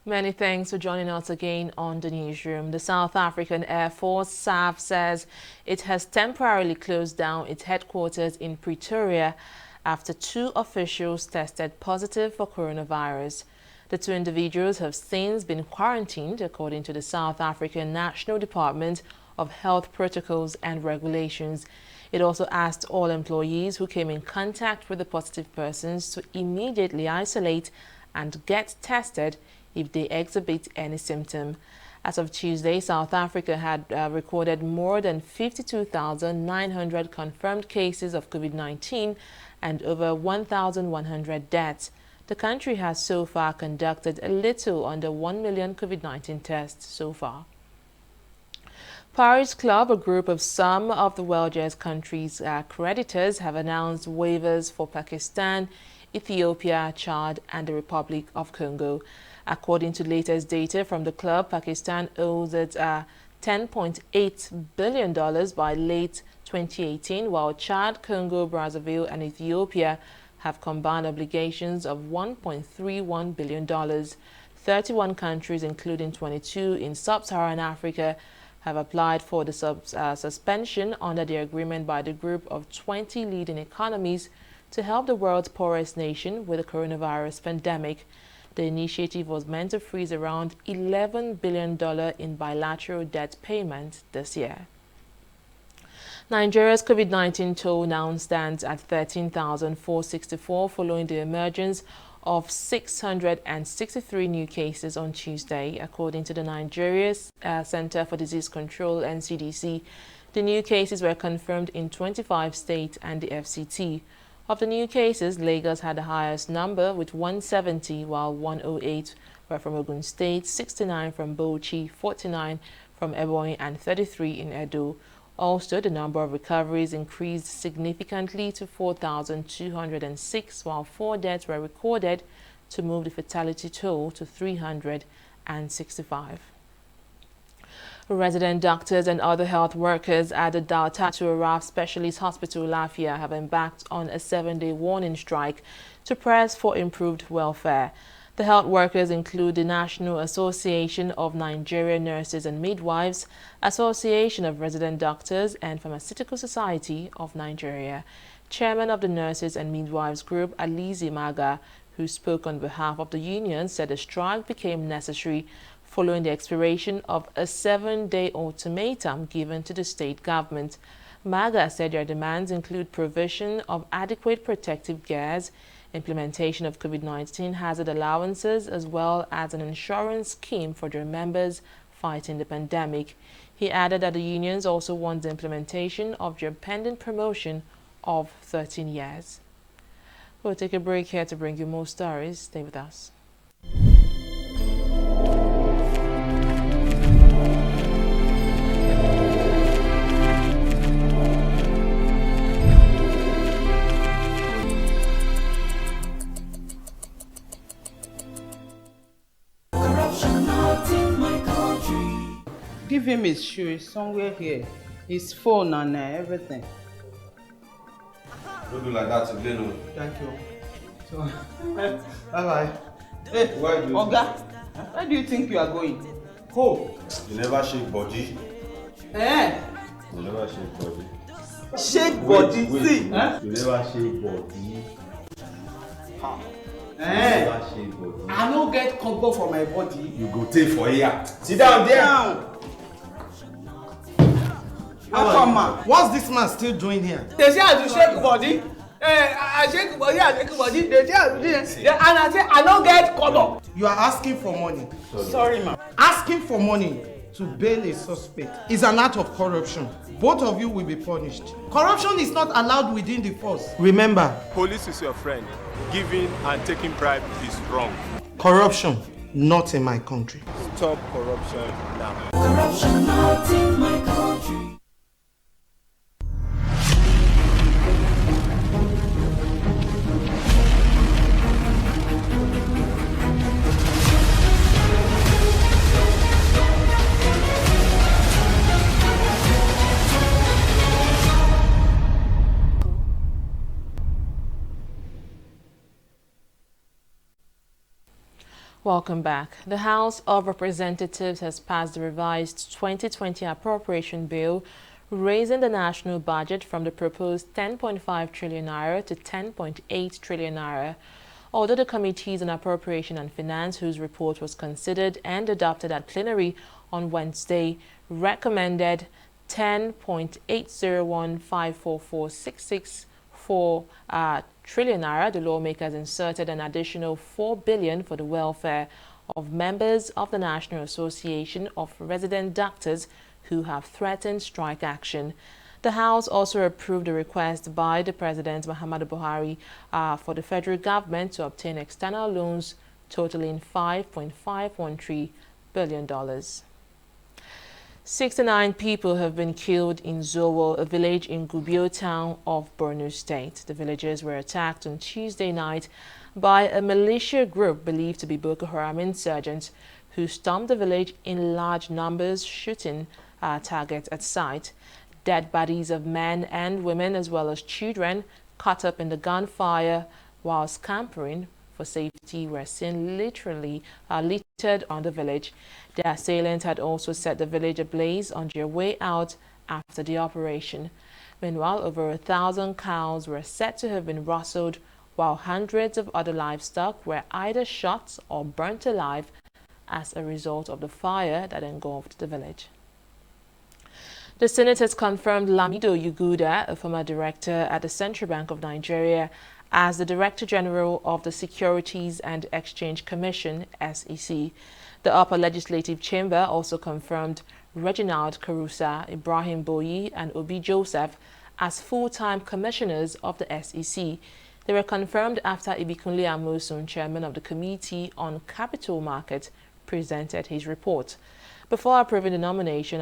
Many thanks for joining us again on the newsroom. The South African Air Force SAF says it has temporarily closed down its headquarters in Pretoria after 2 officials tested positive for coronavirus. The 2 individuals have since been quarantined, according to the South African National Department of Health Protocols and Regulations. It also asked all employees who came in contact with the positive persons to immediately isolate and get tested if they exhibit any symptom. As of Tuesday, South Africa had recorded more than 52,900 confirmed cases of COVID-19 and over 1,100 deaths. The country has so far conducted a little under 1 million COVID-19 tests so far. Paris Club, a group of some of the wealthiest countries' creditors, have announced waivers for Pakistan, Ethiopia, Chad, and the Republic of Congo. According to latest data from the club, Pakistan owes it $10.8 billion by late 2018, while Chad, Congo, Brazzaville, and Ethiopia have combined obligations of $1.31 billion. 31 countries, including 22 in sub-Saharan Africa, have applied for the suspension under the agreement by the group of 20 leading economies to help the world's poorest nation with the coronavirus pandemic. The initiative was meant to freeze around $11 billion in bilateral debt payments this year. Nigeria's COVID-19 toll now stands at 13,464 following the emergence of 663 new cases on Tuesday, according to the Nigeria's Center for Disease Control (NCDC). The new cases were confirmed in 25 states and the FCT. Of the new cases, Lagos had the highest number with 170, while 108 were from Ogun State, 69 from Bauchi, 49 from Ebonyi, and 33 in Edo. Also, the number of recoveries increased significantly to 4,206, while 4 deaths were recorded to move the fatality toll to 365. Resident doctors and other health workers at the Daltatu Araf Specialist Hospital Lafia have embarked on a 7-day warning strike to press for improved welfare. The health workers include the National Association of Nigerian Nurses and Midwives, Association of Resident Doctors, and Pharmaceutical Society of Nigeria. Chairman of the Nurses and Midwives Group, Alizi Maga, who spoke on behalf of the union, said the strike became necessary following the expiration of a 7-day ultimatum given to the state government. Maga said their demands include provision of adequate protective gears, implementation of COVID-19 hazard allowances, as well as an insurance scheme for their members fighting the pandemic. He added that the unions also want the implementation of their pending promotion of 13 years. We'll take a break here to bring you more stories. Stay with us. Give him his shoes somewhere here, his phone and everything. Don't do like that again, no. Thank you. So, bye-bye. Hey, Oga, where do you think you are going? home. You never shake body. Eh? You never shake body. Shake body, see? Huh? You never shake body. Eh? You never shake body. I no get combo for my body. You go take for here. Sit down there. Down. What's this man still doing here? They say I do shake body. I shake body, They say I do this. And I say I don't get color. You are asking for money. Sorry, ma'am. Asking for money to bail a suspect is an act of corruption. Both of you will be punished. Corruption is not allowed within the force. Remember, Police is your friend. Giving and taking bribe is wrong. corruption not in my country. Stop corruption now. Corruption not in my country. Welcome back. The House of Representatives has passed the revised 2020 appropriation bill, raising the national budget from the proposed 10.5 trillion naira to 10.8 trillion naira. Although the Committees on Appropriation and Finance, whose report was considered and adopted at plenary on Wednesday, recommended 10.80154466 trillion naira, the lawmakers inserted an additional 4 billion for the welfare of members of the National Association of Resident Doctors who have threatened strike action. The House also approved a request by the President Muhammadu Buhari for the federal government to obtain external loans totaling $5.513 billion. 69 people have been killed in Zowo, a village in Gubio town of Borno State. The villagers were attacked on Tuesday night by a militia group believed to be Boko Haram insurgents who stormed the village in large numbers, shooting targets at sight. Dead bodies of men and women as well as children caught up in the gunfire while scampering for safety were seen literally littered on the village. The assailants had also set the village ablaze on their way out after the operation. Meanwhile, over 1,000 cows were said to have been rustled, while hundreds of other livestock were either shot or burnt alive as a result of the fire that engulfed the village. The Senate has confirmed Lamido Yuguda, a former director at the Central Bank of Nigeria, as the Director General of the Securities and Exchange Commission, SEC. The upper legislative chamber also confirmed Reginald Karusa, Ibrahim Boyi, and Obi Joseph as full-time commissioners of the SEC. They were confirmed after Ibikunle Amosun, chairman of the Committee on Capital Markets, presented his report. Before approving the nomination,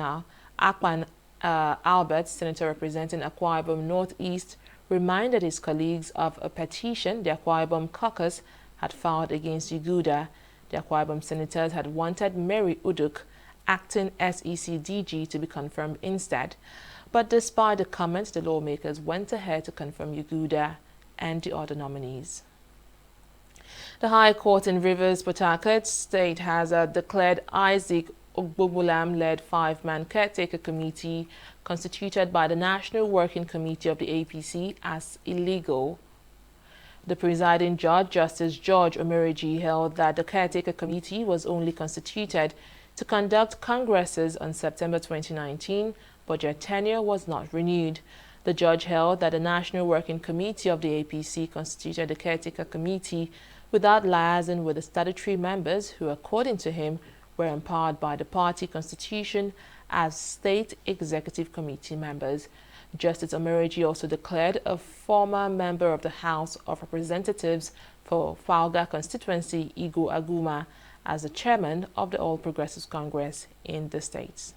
Akpan Albert, senator representing Akwa Ibom Northeast, reminded his colleagues of a petition the Akwa Ibom caucus had filed against Yuguda. The Akwa Ibom senators had wanted Mary Uduk, acting SEC DG, to be confirmed instead. But despite the comments, the lawmakers went ahead to confirm Yuguda and the other nominees. The High Court in Rivers, Port Harcourt State has declared Isaac Ogbobulam-led five-man caretaker committee constituted by the National Working Committee of the APC as illegal. The presiding judge, Justice George Omereji, held that the caretaker committee was only constituted to conduct congresses on September 2019, but their tenure was not renewed. The judge held that the National Working Committee of the APC constituted the caretaker committee without liaising with the statutory members who, according to him, were empowered by the party constitution as state executive committee members. Justice Omereji also declared a former member of the House of Representatives for Falga constituency, Igbo Aguma, as the chairman of the All Progressives Congress in the states.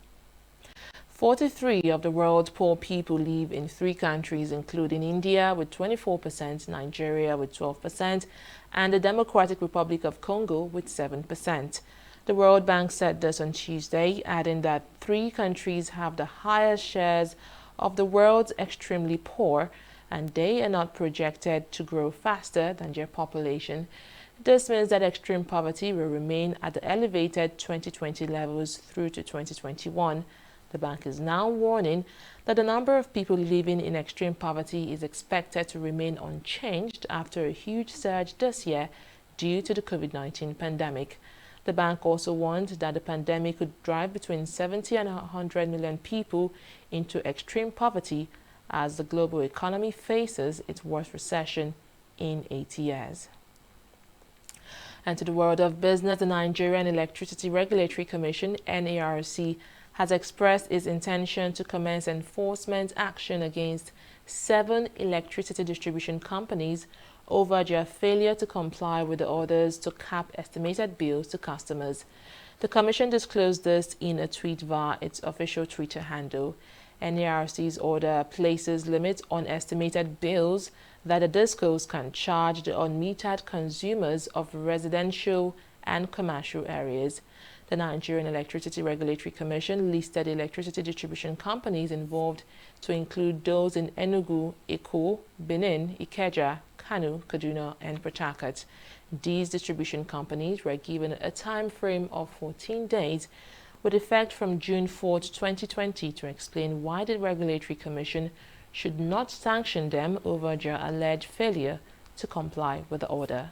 43 of the world's poor people live in 3 countries, including India with 24%, Nigeria with 12%, and the Democratic Republic of Congo with 7%. The World Bank said this on Tuesday, adding that 3 countries have the highest shares of the world's extremely poor, and they are not projected to grow faster than their population. This means that extreme poverty will remain at the elevated 2020 levels through to 2021. The bank is now warning that the number of people living in extreme poverty is expected to remain unchanged after a huge surge this year due to the COVID-19 pandemic. The bank also warned that the pandemic could drive between 70 and 100 million people into extreme poverty as the global economy faces its worst recession in 8 years. And to the world of business, the Nigerian Electricity Regulatory Commission, NERC, has expressed its intention to commence enforcement action against 7 electricity distribution companies over their failure to comply with the orders to cap estimated bills to customers. The Commission disclosed this in a tweet via its official Twitter handle. NERC's order places limits on estimated bills that the DISCOs can charge the unmetered consumers of residential and commercial areas. The Nigerian Electricity Regulatory Commission listed electricity distribution companies involved to include those in Enugu, Eko, Benin, Ikeja, Kano, Kaduna, and Port Harcourt. These distribution companies were given a time frame of 14 days with effect from June 4, 2020 to explain why the Regulatory Commission should not sanction them over their alleged failure to comply with the order.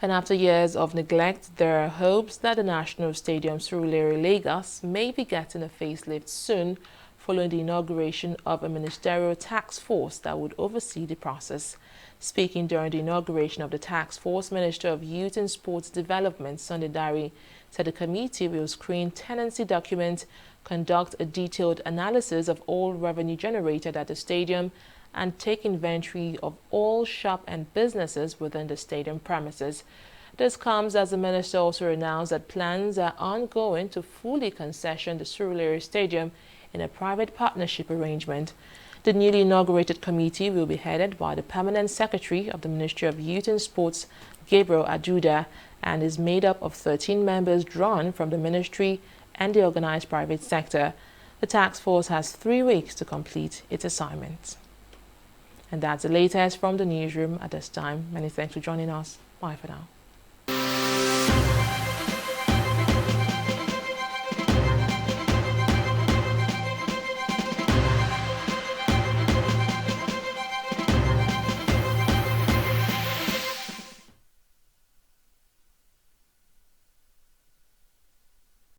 And after years of neglect, there are hopes that the National Stadium Surulere Lagos may be getting a facelift soon following the inauguration of a ministerial task force that would oversee the process. Speaking during the inauguration of the task force, Minister of Youth and Sports Development, Sunday Dari, said the committee will screen tenancy documents, conduct a detailed analysis of all revenue generated at the stadium, and take inventory of all shop and businesses within the stadium premises. This comes as the minister also announced that plans are ongoing to fully concession the Surulere Stadium in a private partnership arrangement. The newly inaugurated committee will be headed by the Permanent Secretary of the Ministry of Youth and Sports, Gabriel Ajuda, and is made up of 13 members drawn from the ministry and the organized private sector. The task force has 3 weeks to complete its assignment. And that's the latest from the newsroom at this time. Many thanks for joining us. Bye for now.